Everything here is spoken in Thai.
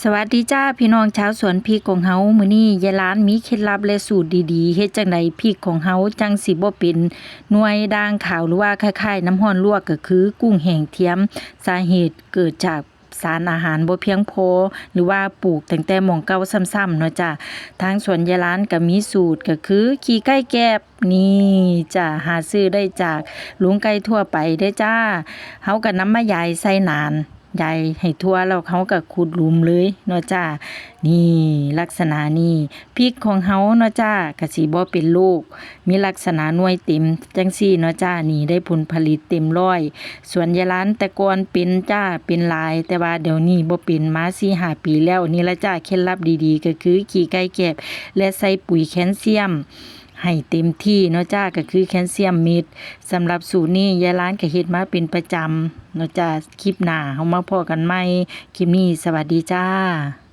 สวัสดีจ้าพี่น้องชาวสวนพริกของเฮามื้อนี้ยายหลานมีเคล็ดลับและสูตรดีๆเฮ็ดจังไดพริกของเฮาจังสิบ่เป็นหน่วยด่างขาวหรือว่าคล้ายๆน้ำร้อนลวกก็คือกุ้งแห้งเทียมสาเหตุเกิดจากสารอาหารบ่เพียงพอหรือว่าปลูกตั้งแต่หม้องเก่าซ้ำๆเนาะจ้ะทางสวนยายหลานก็มีสูตรก็คือขี้ไก่แก็บนี่จ้ะหาซื้อได้จากโรงไก่ทั่วไปเด้อจ้าเฮาก็นำมาย้ายใส่นานยายให้ทั่วแล้วเขาก็ขุดหลุมเลยเนาะจ้านี่ลักษณะนี้พริกของเฮาเนาะจ้าก็สิบ่เป็นโรคมีลักษณะหน่วยเต็มจังซี่เนาะจ้านี่ได้ผลผลิตเต็มร้อยส่วนยายหลานแต่ก่อนเป็นจ้าเป็นหลายแต่ว่าเดี๋ยวนี้บ่เป็นมา 4-5 ปีแล้วนี่ละจ้าเคล็ดลับดีๆก็คือขี้ไก่แก็บและใส่ปุ๋ยแคลเซียมให้เต็มที่เนาะจ้าก็คือแคลเซียมเม็ดสำหรับสูตรนี้ยายหลานก็เฮ็ดมาเป็นประจำเนาะจ้าคลิปหน้าเฮามาพ้อกันใหม่คลิปนี้สวัสดีจ้า